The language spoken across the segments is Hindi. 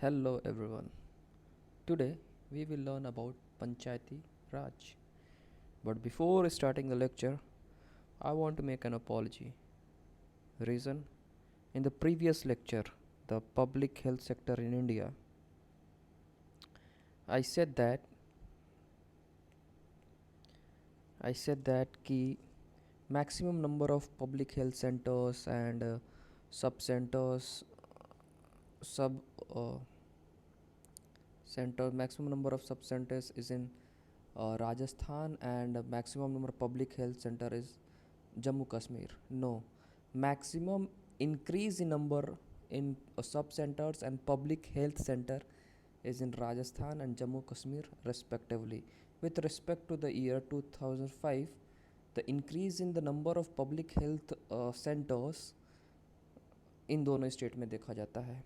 Hello everyone. Today we will learn about Panchayati Raj. But before starting the lecture, I want to make an apology. Reason: in the previous lecture, the public health sector in India, I said that ki maximum number of public health centers and sub centers sub center maximum number of sub centers is in Rajasthan, and maximum number of public health center is Jammu Kashmir. No, maximum increase in number in sub centers and public health center is in Rajasthan and Jammu Kashmir respectively. With respect to the year 2005, the increase in the number of public health centers इन दोनों स्टेट में देखा जाता है.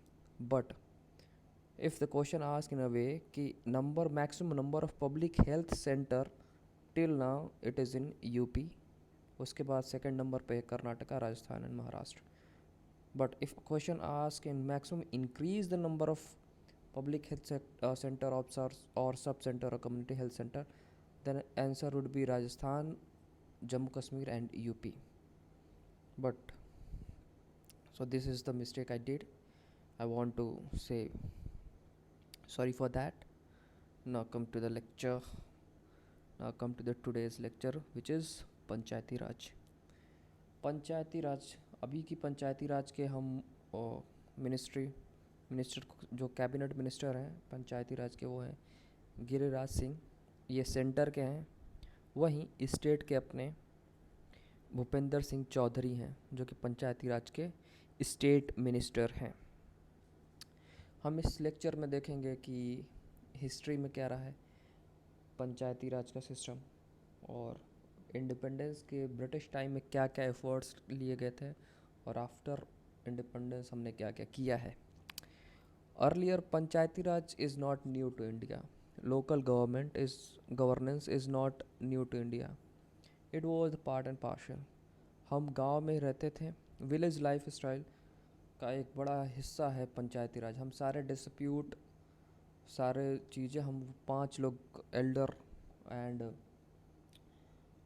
But if the question asked in a way कि maximum number of public health center till now it is in UP, उसके बाद सेकंड नंबर पे Karnataka, Rajasthan and Maharashtra. But if question ask in maximum increase the number of public health center or sub center or community health center, then answer would be Rajasthan, Jammu Kashmir and UP. But so this is the mistake I did. I want to say sorry for that. Now come to the lecture. Now come to the today's lecture, which is पंचायती राज. पंचायती राज, अभी की पंचायती राज के हम मिनिस्टर जो कैबिनेट मिनिस्टर हैं पंचायती राज के वो हैं गिरिराज सिंह. ये सेंटर के हैं. वहीं स्टेट के अपने भूपेंद्र सिंह चौधरी हैं जो कि पंचायती राज के स्टेट मिनिस्टर हैं. हम इस लेक्चर में देखेंगे कि हिस्ट्री में क्या रहा है पंचायती राज का सिस्टम, और इंडिपेंडेंस के ब्रिटिश टाइम में क्या क्या एफर्ट्स लिए गए थे, और आफ्टर इंडिपेंडेंस हमने क्या क्या किया है. Earlier panchayati raj is not new to India. Local governance is not new to India. It was part and parcel. हम गांव में रहते थे. विलेज लाइफ स्टाइल का एक बड़ा हिस्सा है पंचायती राज. हम सारे डिस्प्यूट, सारे चीज़ें हम 5 लोग एल्डर एंड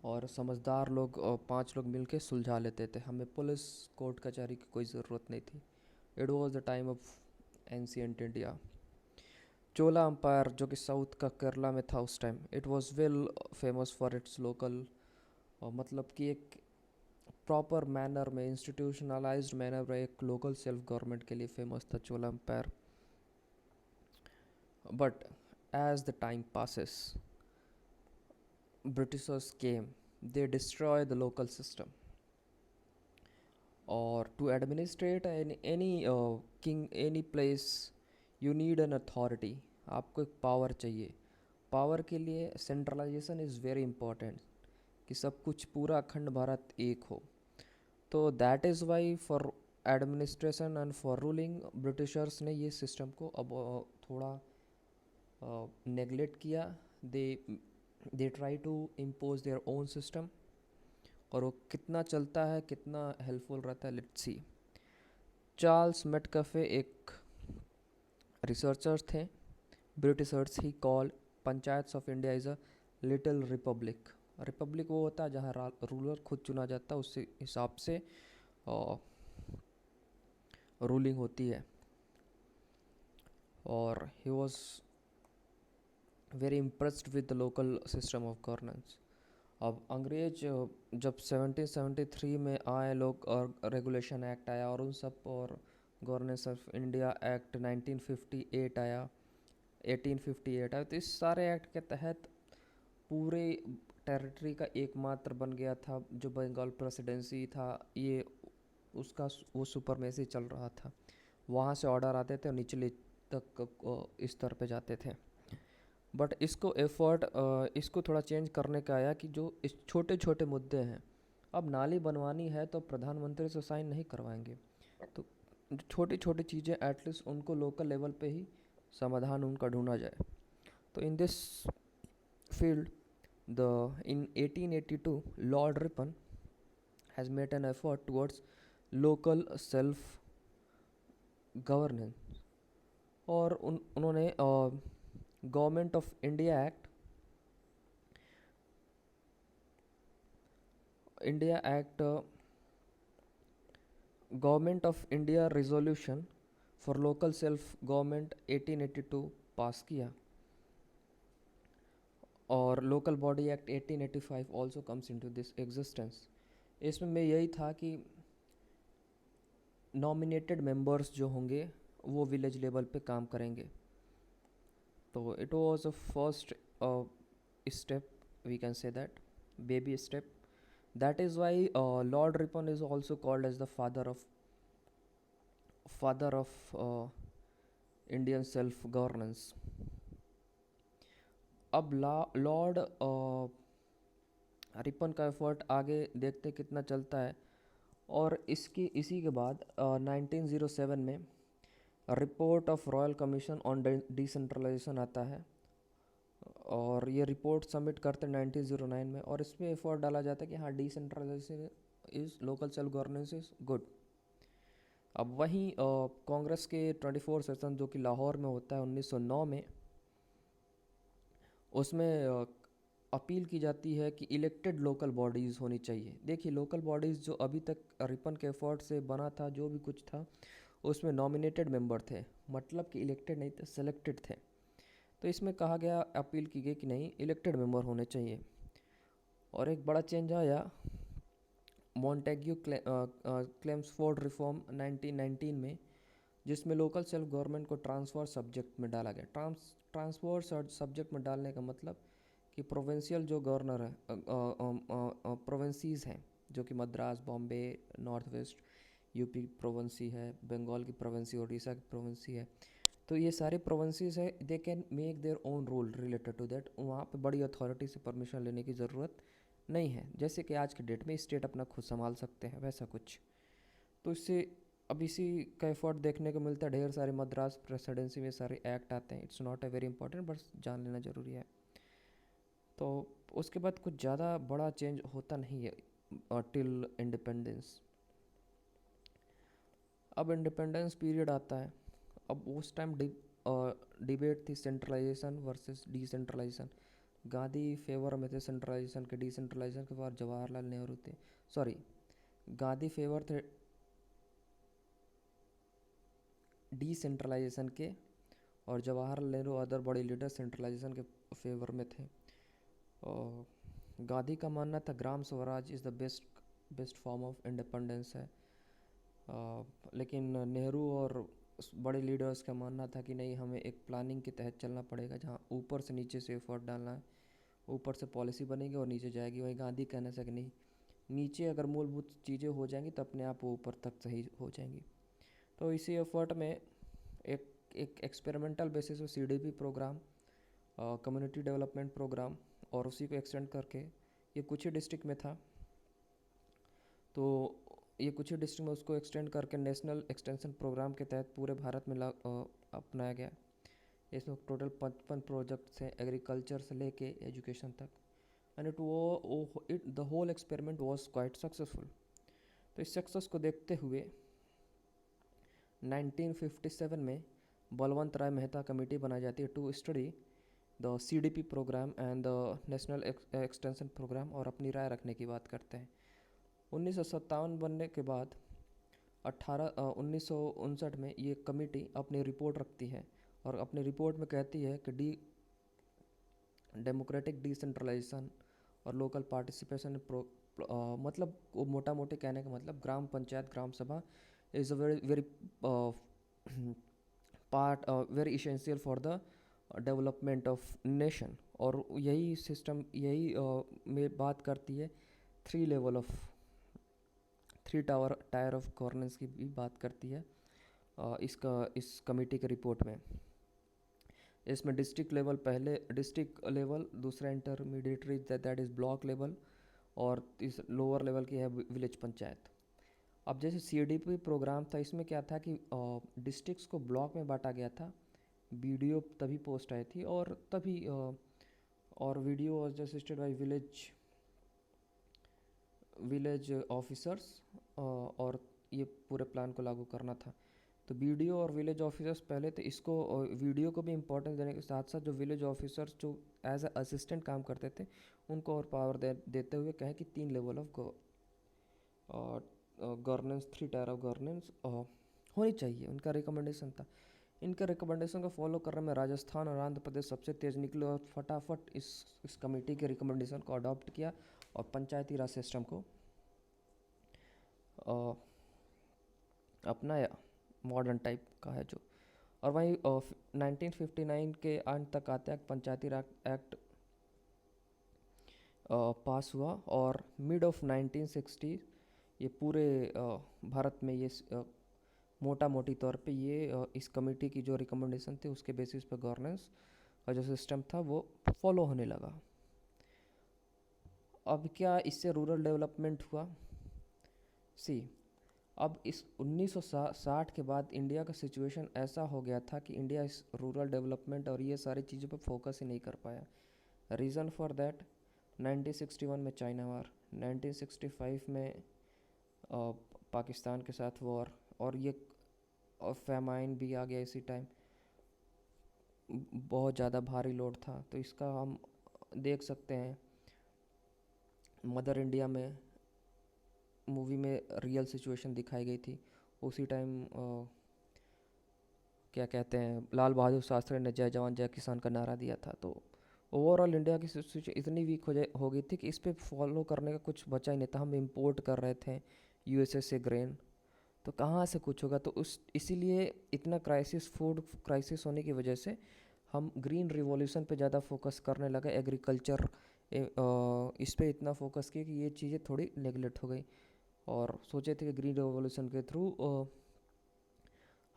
और समझदार लोग 5 लोग मिलके सुलझा लेते थे. हमें पुलिस कोर्ट कचहरी की कोई ज़रूरत नहीं थी. It was the time of ancient India. Chola empire जो कि साउथ का केरला में था उस time, it was well famous for its local, मतलब कि एक प्रॉपर मैनर में, इंस्टीट्यूशनलाइज्ड मैनर में एक लोकल सेल्फ गवर्नमेंट के लिए फेमस था Chola empire. But as the time passes, Britishers came, they destroyed the local system. Or to administrate any king, any place, you need an authority. आपको एक पावर चाहिए. पावर के लिए सेंट्रलाइजेशन इज़ वेरी इम्पॉर्टेंट, कि सब कुछ पूरा अखंड भारत एक हो. तो that is why for administration and for ruling Britishers ने ये सिस्टम को अब थोड़ा नेगलेक्ट किया. They try to impose their own system, और वो कितना चलता है, कितना हेल्पफुल रहता है, लेट्स सी. चार्ल्स मेटकफे एक रिसर्चर थे. Britishers he call panchayat of India is a little Republic. Republic वो होता है जहाँ रूलर खुद चुना जाता है, उस हिसाब से रूलिंग होती है. और he was very impressed with the local system of governance. अब अंग्रेज जब 1773 में आए लोग, और रेगुलेशन एक्ट आया और उन सब, और गवर्नेंस ऑफ इंडिया एक्ट 1958 आया, 1858 आया, तो इस सारे एक्ट के तहत पूरे टेरिटरी का एकमात्र बन गया था जो बंगाल प्रेसिडेंसी था, ये उसका वो सुपरमेसी चल रहा था. वहाँ से ऑर्डर आते थे और निचले तक स्तर पे जाते थे. बट इसको थोड़ा चेंज करने का आया कि जो इस छोटे छोटे मुद्दे हैं, अब नाली बनवानी है तो प्रधानमंत्री से साइन नहीं करवाएंगे, तो छोटी छोटी चीज़ें एटलीस्ट उनको लोकल लेवल पे ही समाधान उनका ढूंढा जाए. तो in this field in 1882 Lord Ripon has made an effort towards local self governance. और उन्होंने government of India act government of India resolution for local self government 1882 पास किया, और local body act 1885 also comes into this existence. इसमें में यही था कि नॉमिनेटेड मेंबर्स जो होंगे वो विलेज लेवल पे काम करेंगे। तो it was a first step, we can say that baby step. That is why Lord Ripon is also called as the father of Indian self governance. अब लॉर्ड रिपन का एफर्ट आगे देखते कितना चलता है। और इसी के बाद 1907 में report of royal commission on decentralisation आता है, और ये रिपोर्ट सबमिट करते हैं 1909 में। और इसमें एफर्ट डाला जाता है कि हाँ, decentralisation is local self governance is good. अब वहीं कांग्रेस के 24 सेशन जो कि लाहौर में होता है 1909 में, उसमें अपील की जाती है कि इलेक्टेड लोकल बॉडीज़ होनी चाहिए। देखिए, लोकल बॉडीज़ जो अभी तक रिपन के एफर्ट से बना था, जो भी कुछ था, उसमें नॉमिनेटेड मेंबर थे, मतलब कि इलेक्टेड नहीं थे, सेलेक्टेड थे। तो इसमें कहा गया, अपील की गई कि नहीं, इलेक्टेड मेंबर होने चाहिए। और एक बड़ा चेंज आया मॉन्टेग्यू क्लेम्सफोर्ड रिफॉर्म 1919 में, जिसमें लोकल सेल्फ गवर्नमेंट को ट्रांसफर सब्जेक्ट में डाला गया। ट्रांसफर सब्जेक्ट में डालने का मतलब कि प्रोविंशियल जो गवर्नर है, प्रोविंसीज़ हैं, जो कि Madras, Bombay, north west, UP province है, बंगाल की प्रोविंसी, उड़ीसा की प्रोविंसी है, तो ये सारे प्रोविंसीज है, they can make their own rule related to that. वहाँ पे बड़ी अथॉरिटी से परमिशन लेने की ज़रूरत नहीं है, जैसे कि आज के डेट में स्टेट अपना खुद संभाल सकते हैं, वैसा कुछ। तो इससे अब इसी का एफर्ट देखने को मिलता है। ढेर सारे मद्रास प्रेसिडेंसी में सारे एक्ट आते हैं। It's not a very important, बस जान लेना ज़रूरी है। तो उसके बाद कुछ ज़्यादा बड़ा चेंज होता नहीं है टिल इंडिपेंडेंस। अब इंडिपेंडेंस पीरियड आता है। अब उस टाइम डिबेट थी centralisation versus decentralisation. Gandhi favour में थे सेंट्रलाइजेशन के, डिसेंट्रलाइजेशन के बाद जवाहरलाल नेहरू थे, सॉरी, गांधी फेवर थे डिसेंट्रलाइजेशन के, और जवाहरलाल नेहरू अदर बड़े लीडर सेंट्रलाइजेशन के फेवर में थे। और गांधी का मानना था Gram Swaraj is the best form of independence है। लेकिन नेहरू और बड़े लीडर्स का मानना था कि नहीं, हमें एक प्लानिंग के तहत चलना पड़ेगा, जहाँ ऊपर से नीचे से एफर्ट डालना है, ऊपर से पॉलिसी बनेगी और नीचे जाएगी। वहीं गांधी कहना था कि नहीं, नीचे अगर मूलभूत चीज़ें हो जाएंगी तो अपने आप वो ऊपर तक सही हो जाएंगी। तो इसी एफर्ट में एक एक एक्सपेरिमेंटल बेसिस पे CDP programme, community development programme, और उसी को एक्सटेंड करके ये कुछ ही डिस्ट्रिक्ट में था, तो ये कुछ ही डिस्ट्रिक्ट में उसको एक्सटेंड करके नेशनल एक्सटेंशन प्रोग्राम के तहत पूरे भारत में अपनाया गया। इसमें टोटल 55 प्रोजेक्ट्स हैं, एग्रीकल्चर से लेके एजुकेशन तक। And it the whole experiment was quite successful. तो इस सक्सेस को देखते हुए 1957 में बलवंत राय मेहता कमेटी बनाई जाती है to study the CDP programme and the national extension programme, और अपनी राय रखने की बात करते हैं। 1957 बनने के बाद 1959 में ये कमेटी अपनी रिपोर्ट रखती है, और अपनी रिपोर्ट में कहती है कि डेमोक्रेटिक डिसेंट्रलाइजेशन और लोकल पार्टिसिपेशन मतलब वो मोटा मोटी कहने का मतलब ग्राम पंचायत, ग्राम सभा is a very very part, very essential for the development of nation. और यही सिस्टम, यही में बात करती है थ्री टायर ऑफ गवर्नेंस की भी बात करती है इस कमेटी के रिपोर्ट में। इसमें डिस्ट्रिक्ट लेवल, दूसरा intermediary that is block level, और इस लोअर लेवल की है विलेज पंचायत। अब जैसे सीडीपी प्रोग्राम था, इसमें क्या था कि डिस्ट्रिक्ट्स को ब्लॉक में बांटा गया था। वीडियो तभी पोस्ट आई थी, और तभी और video was assisted by village officers, और ये पूरे प्लान को लागू करना था। तो बीडीओ और विलेज ऑफिसर्स पहले तो इसको वीडियो को भी इम्पोर्टेंस देने के साथ साथ जो विलेज ऑफिसर्स जो एज अ असिस्टेंट काम करते थे उनको और पावर देते हुए कहें कि 3 level of governance, 3 tyre of governance होनी चाहिए, उनका रिकमेंडेशन था। इनके रिकमेंडेशन को फॉलो करने में राजस्थान और आंध्र प्रदेश सबसे तेज़ निकले और फटाफट इस कमेटी के रिकमेंडेशन को अडॉप्ट किया और पंचायती राज सिस्टम को अपनाया, मॉडर्न टाइप का है जो। और वहीं 1959 के अंत तक आते हैं पंचायती राज एक्ट पास हुआ और मिड ऑफ 1960 ये पूरे भारत में ये मोटा मोटी तौर पे ये इस कमेटी की जो रिकमेंडेशन थी उसके बेसिस पे गवर्नेंस का जो सिस्टम था वो फॉलो होने लगा। अब क्या इससे रूरल डेवलपमेंट हुआ? सी, अब इस 1960 के बाद इंडिया का सिचुएशन ऐसा हो गया था कि इंडिया इस रूरल डेवलपमेंट और ये सारी चीज़ों पर फोकस ही नहीं कर पाया। रीज़न फॉर दैट 1961 में चाइना वार, 1965 में पाकिस्तान के साथ वॉर और ये फैमाइन भी आ गया इसी टाइम, बहुत ज़्यादा भारी लोड था। तो इसका हम देख सकते हैं मदर इंडिया में मूवी में रियल सिचुएशन दिखाई गई थी। उसी टाइम क्या कहते हैं, लाल बहादुर शास्त्री ने जय जवान जय किसान का नारा दिया था। तो ओवरऑल इंडिया की सिचुएशन इतनी वीक हो गई थी कि इस पर फॉलो करने का कुछ बचा ही नहीं था। हम इंपोर्ट कर रहे थे यूएसए से ग्रेन, तो कहाँ से कुछ होगा। तो इसीलिए इतना क्राइसिस, फूड क्राइसिस होने की वजह से हम ग्रीन रिवॉल्यूशन पे ज़्यादा फोकस करने लगे, एग्रीकल्चर इस पे इतना फोकस किया कि ये चीज़ें थोड़ी नेगलेक्ट हो गई और सोचे थे कि ग्रीन रिवॉल्यूशन के थ्रू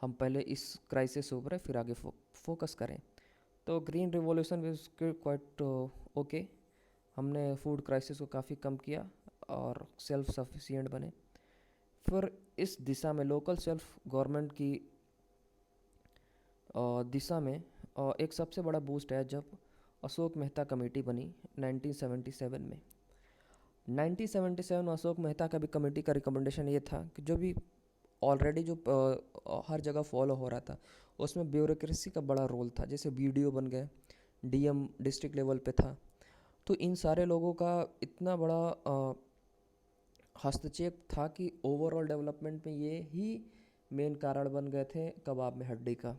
हम पहले इस क्राइसिस से उभरे फिर आगे फोकस करें। तो green revolution is quite okay, हमने फूड क्राइसिस को काफ़ी कम किया और सेल्फ सफिशिएंट बने। फिर इस दिशा में लोकल सेल्फ गवर्नमेंट की दिशा में एक सबसे बड़ा बूस्ट है जब अशोक मेहता कमेटी बनी 1977 में। 1977 में अशोक मेहता का भी कमेटी का रिकमेंडेशन ये था कि जो भी ऑलरेडी जो हर जगह फॉलो हो रहा था उसमें ब्यूरोक्रेसी का बड़ा रोल था। जैसे बीडीओ बन गए, डीएम डिस्ट्रिक्ट लेवल पे था, तो इन सारे लोगों का इतना बड़ा हस्तक्षेप था कि ओवरऑल डेवलपमेंट में ये ही मेन कारण बन गए थे कबाब में हड्डी का।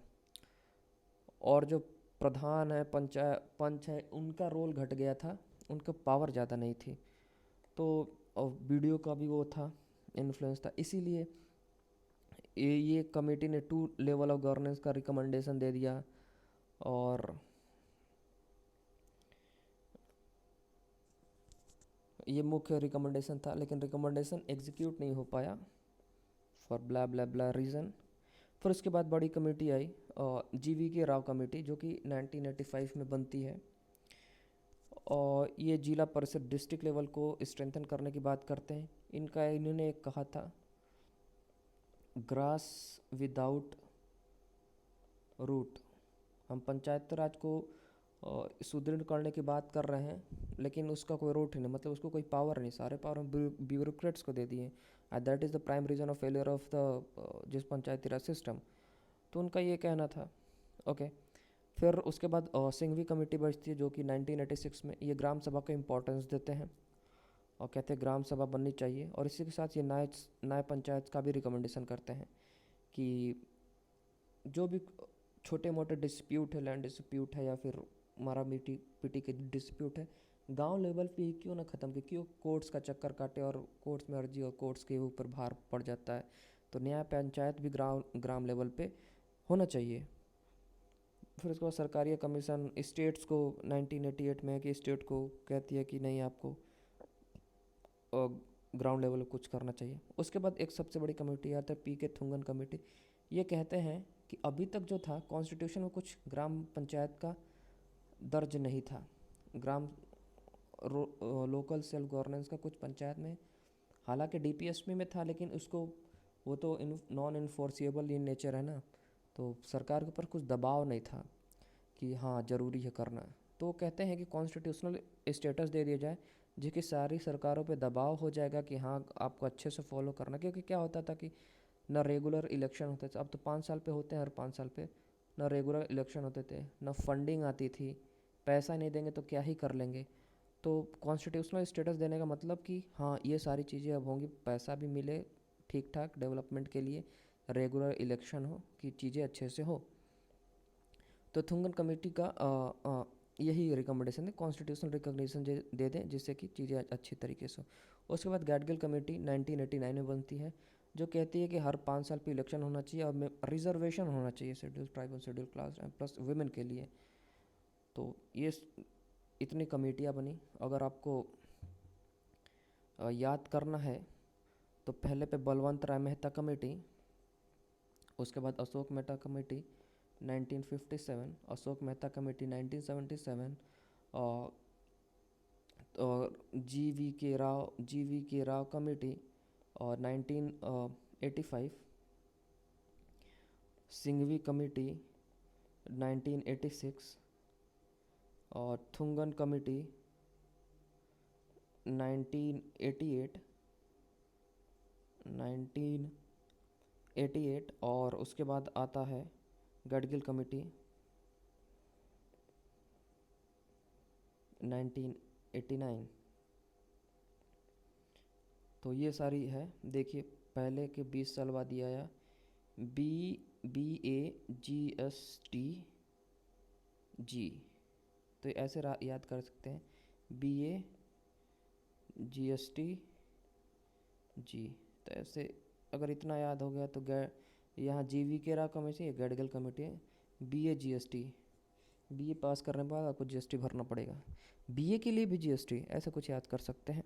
और जो प्रधान है, पंच है, उनका रोल घट गया था, उनका पावर ज़्यादा नहीं थी। तो बीडीओ का भी वो था, इन्फ्लुएंस था। इसीलिए ये कमेटी ने 2 लेवल ऑफ गवर्नेंस का रिकमेंडेशन दे दिया और ये मुख्य रिकमेंडेशन था, लेकिन रिकमेंडेशन एग्जीक्यूट नहीं हो पाया for blah blah blah reason. फिर उसके बाद बड़ी कमेटी आई GVK राव कमेटी, जो कि 1985 में बनती है और ये जिला परिषद डिस्ट्रिक्ट लेवल को स्ट्रेंथन करने की बात करते हैं। इन्होंने एक कहा था, ग्रास विदाउट रूट। हम पंचायत राज को सुदृढ़ करने की बात कर रहे हैं, लेकिन उसका कोई रूट ही नहीं, मतलब उसको कोई पावर नहीं, सारे पावर हम ब्यूरोक्रेट्स को दे दिए and that is the prime reason of failure of the जिस पंचायती राज सिस्टम। तो उनका ये कहना था। ओके, फिर उसके बाद सिंघवी कमेटी बचती है जो कि 1986 में, ये ग्राम सभा को इम्पोर्टेंस देते हैं और कहते हैं ग्राम सभा बननी चाहिए। और इसी के साथ ये न्याय पंचायत का भी रिकमेंडेशन करते हैं कि जो भी छोटे मोटे डिस्प्यूट है, लैंड डिस्प्यूट है या फिर मारा पीटी के डिस्प्यूट है, गांव लेवल पे ही क्यों ना ख़त्म कि क्यों कोर्ट्स का चक्कर काटे और कोर्ट्स में अर्जी और कोर्ट्स के ऊपर भार पड़ जाता है। तो न्याय पंचायत भी ग्राम लेवल पे होना चाहिए। फिर उसके बाद सरकारी कमीशन स्टेट्स को 1988 में है कि स्टेट को कहती है कि नहीं, आपको ग्राउंड लेवल पर कुछ करना चाहिए। उसके बाद एक सबसे बड़ी कमेटी आता है PK थुंगन कमेटी। ये कहते हैं कि अभी तक जो था कॉन्स्टिट्यूशन में कुछ ग्राम पंचायत का दर्ज नहीं था, लोकल सेल्फ गवर्नेंस का कुछ पंचायत में, हालांकि DPSP में था, लेकिन उसको वो तो नॉन इन्फोर्सिएबल इन नेचर है ना, तो सरकार के ऊपर कुछ दबाव नहीं था कि हाँ ज़रूरी है करना। तो कहते हैं कि कॉन्स्टिट्यूशनल स्टेटस दे दिया जाए, जिसकी सारी सरकारों पे दबाव हो जाएगा कि हाँ आपको अच्छे से फॉलो करना। क्योंकि क्या होता था कि न रेगुलर इलेक्शन होते थे, अब तो 5 साल पे होते हैं, हर 5 साल पे। न रेगुलर इलेक्शन होते थे, न फंडिंग आती थी, पैसा नहीं देंगे तो क्या ही कर लेंगे। तो कॉन्स्टिट्यूशनल स्टेटस देने का मतलब कि हाँ ये सारी चीज़ें अब होंगी, पैसा भी मिले ठीक ठाक डेवलपमेंट के लिए, रेगुलर इलेक्शन हो, कि चीज़ें अच्छे से हो। तो थुंगन कमेटी का यही रिकमेंडेशन है, कॉन्स्टिट्यूशनल रिकॉग्निशन दे दें जिससे कि चीज़ें अच्छी तरीके से हो। उसके बाद गैडगिल कमेटी 1989 में बनती है, जो कहती है कि हर 5 साल पे इलेक्शन होना चाहिए और में रिजर्वेशन होना चाहिए शेड्यूल ट्राइब और शेड्यूल क्लास प्लस वुमेन के लिए। तो ये इतनी कमेटियाँ बनी। अगर आपको याद करना है तो पहले पे बलवंत राय मेहता कमेटी, उसके बाद अशोक मेहता कमेटी 1957, अशोक मेहता कमेटी 1977, और जी वी के राव कमेटी और 1985, सिंघवी कमेटी 1986 और थुंगन कमेटी 1988 और उसके बाद आता है गडगिल कमेटी 1989। तो ये सारी है। देखिए पहले के 20 साल बाद ये आया BAGSTG। तो ऐसे याद कर सकते हैं BAGSTG। तो ऐसे अगर इतना याद हो गया तो यहाँ GV के राव कमेटी है, गडगिल कमेटी है। BAGST, BA पास करने के बाद आपको GST भरना पड़ेगा, BA के लिए भी GST, ऐसा कुछ याद कर सकते हैं।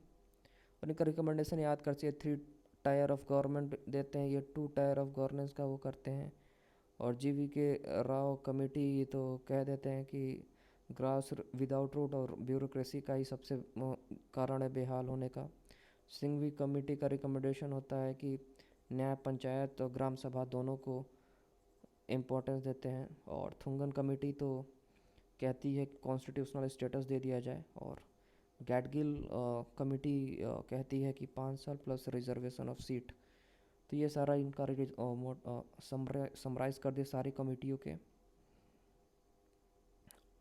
और इनका रिकमेंडेशन याद कर चाहिए, 3 टायर ऑफ गवर्नमेंट देते हैं, ये 2 टायर ऑफ गवर्नेंस का वो करते हैं। और GV के राव कमेटी तो कह देते हैं कि ग्रास विदाउट रूट और ब्यूरोक्रेसी का ही सबसे कारण है बेहाल होने का। सिंघवी कमेटी का रिकमेंडेशन होता है कि न्याय पंचायत और ग्राम सभा दोनों को इम्पोर्टेंस देते हैं। और थुंगन कमेटी तो कहती है कि कॉन्स्टिट्यूशनल स्टेटस दे दिया जाए। और गैडगिल कमेटी कहती है कि 5 साल प्लस रिजर्वेशन ऑफ सीट। तो ये सारा इनका समराइज कर दिए सारी कमेटियों के।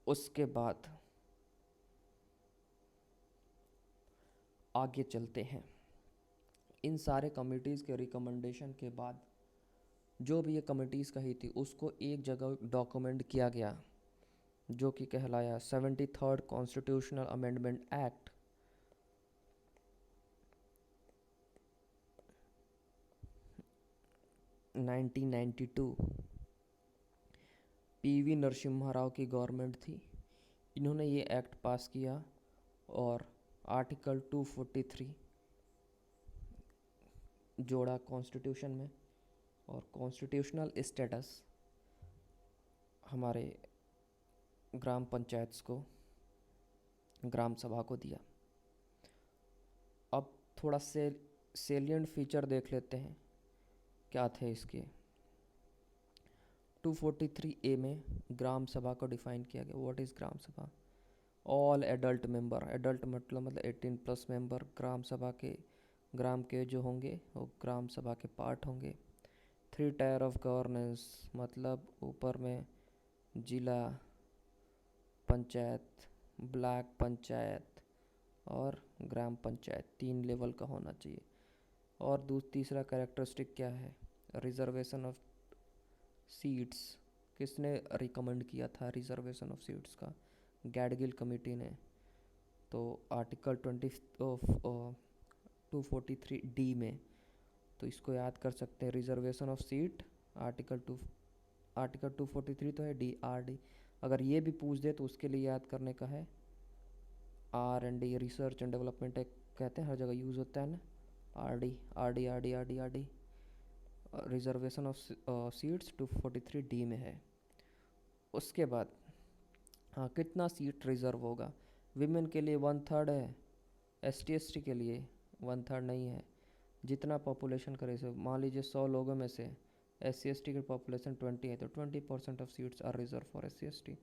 उसके बाद आगे चलते हैं। इन सारे कमिटीज़ के रिकमेंडेशन के बाद जो भी ये कमिटीज़ कही थी उसको एक जगह डॉक्यूमेंट किया गया, जो कि कहलाया 73rd constitutional amendment act. Nineteen PV Narasimha Rao की गवर्नमेंट थी, इन्होंने ये एक्ट पास किया और आर्टिकल 243 जोड़ा कॉन्स्टिट्यूशन में। और कॉन्स्टिट्यूशनल स्टेटस हमारे ग्राम पंचायत को, ग्राम सभा को दिया। अब थोड़ा सेलिएंट फीचर देख लेते हैं क्या थे इसके। 243A में ग्राम सभा को डिफाइन किया गया। व्हाट इज़ ग्राम सभा? ऑल एडल्ट मेंबर, एडल्ट मतलब 18+ मेंबर ग्राम के जो होंगे वो ग्राम सभा के पार्ट होंगे। 3 टायर ऑफ गवर्नेंस मतलब ऊपर में जिला पंचायत, ब्लॉक पंचायत और ग्राम पंचायत 3 लेवल का होना चाहिए। और तीसरा कैरेक्टरिस्टिक क्या है? Reservation of seats. किसने रिकमेंड किया था रिजर्वेशन ऑफ सीट्स का? गैडगिल कमेटी ने। तो आर्टिकल 243D में, तो इसको याद कर सकते हैं, रिजर्वेशन ऑफ सीट आर्टिकल 243 तो है DRD। अगर ये भी पूछ दे तो उसके लिए याद करने का है R&D, research and development act कहते हैं, हर जगह यूज़ होता है ना, RD। Reservation of seats 243D में है। उसके बाद हाँ, कितना सीट रिज़र्व होगा? विमेन के लिए 1/3 है, ST/ST के लिए 1/3 नहीं है। जितना पॉपुलेशन करे से, मान लीजिए 100 लोगों में से SC/ST की पॉपुलेशन 20 है तो 20% of seats are reserve for SC/ST।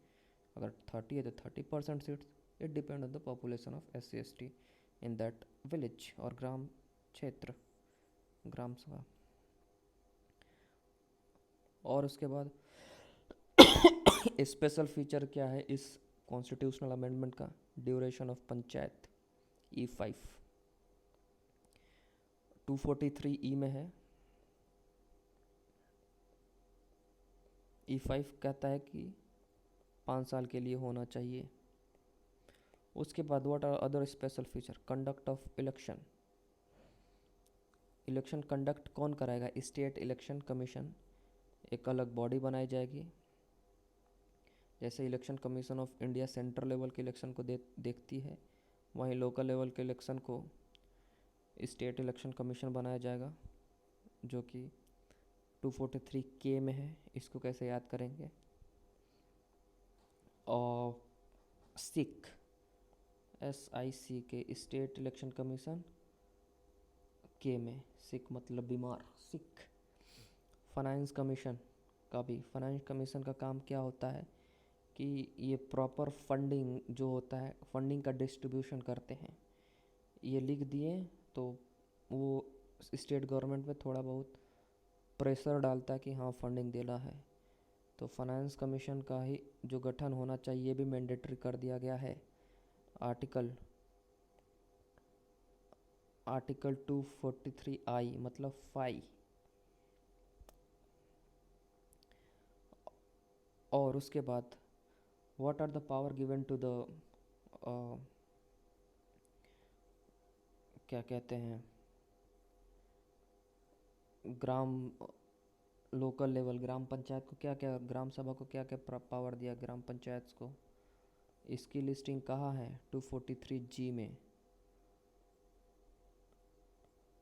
अगर 30 है तो 30% seats. It depend on the population of SC/ST in that village और ग्राम क्षेत्र, ग्राम सभा। और उसके बाद स्पेशल फीचर क्या है इस कॉन्स्टिट्यूशनल अमेंडमेंट का? ड्यूरेशन ऑफ पंचायत E5 243 में है। E5 कहता है कि 5 साल के लिए होना चाहिए। उसके बाद what are other special feature? Conduct of election. Election conduct कौन कराएगा? स्टेट इलेक्शन कमीशन, एक अलग बॉडी बनाई जाएगी। जैसे election commission of India central level के इलेक्शन को देखती है, वहीं लोकल लेवल के इलेक्शन को स्टेट इलेक्शन कमीशन बनाया जाएगा, जो कि 243K में है। इसको कैसे याद करेंगे? और SIC के स्टेट इलेक्शन कमीशन के में, सिक मतलब बीमार, सिक। फाइनेंस कमीशन का भी, फाइनेंस कमीशन का काम क्या होता है कि ये प्रॉपर फंडिंग जो होता है, फंडिंग का डिस्ट्रीब्यूशन करते हैं। ये लिख दिए तो वो स्टेट गवर्नमेंट पे थोड़ा बहुत प्रेशर डालता है कि हाँ फंडिंग देना है। तो फाइनेंस कमीशन का ही जो गठन होना चाहिए ये भी मैंडेटरी कर दिया गया है आर्टिकल 243I मतलब 5। और उसके बाद what are the power given to the क्या कहते हैं, ग्राम लोकल लेवल ग्राम पंचायत को क्या क्या, ग्राम सभा को क्या क्या पावर दिया ग्राम पंचायत को? इसकी लिस्टिंग कहाँ है? 243G में।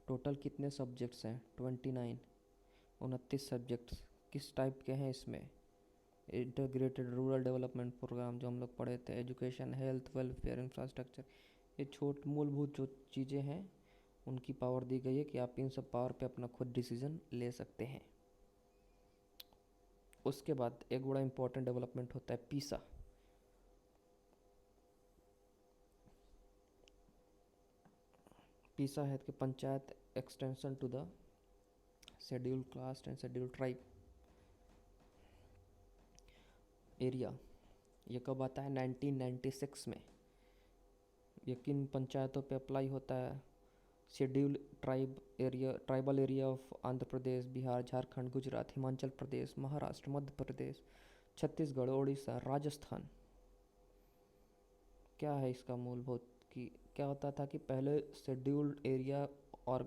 टोटल कितने सब्जेक्ट्स हैं? 29 सब्जेक्ट्स। किस टाइप के हैं इसमें? इंटीग्रेटेड रूरल डेवलपमेंट प्रोग्राम जो हम लोग पढ़े थे, एजुकेशन, हेल्थ, वेलफेयर, इंफ्रास्ट्रक्चर, ये मूलभूत जो चीज़ें हैं उनकी पावर दी गई है कि आप इन सब पावर पे अपना खुद डिसीजन ले सकते हैं। उसके बाद एक बड़ा इंपॉर्टेंट डेवलपमेंट होता है पीसा। पीसा है कि panchayat extension to the schedule caste and schedule tribe area. ये कब आता है? 1996 में। ये किन पंचायतों पे अप्लाई होता है? Schedule tribal area of Andhra Pradesh, Bihar, Jharkhand, Gujarat, Himachal Pradesh, Maharashtra, Madhya Pradesh, Chhattisgarh, Orissa, Rajasthan. क्या है इसका मूलभूत कि क्या होता था कि पहले शेड्यूल्ड एरिया और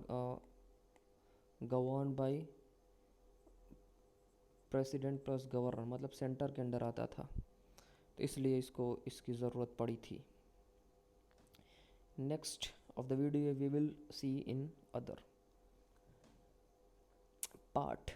govern by president plus governor, मतलब सेंटर के अंडर आता था, तो इसलिए इसकी ज़रूरत पड़ी थी। Next of the video we will see in other part.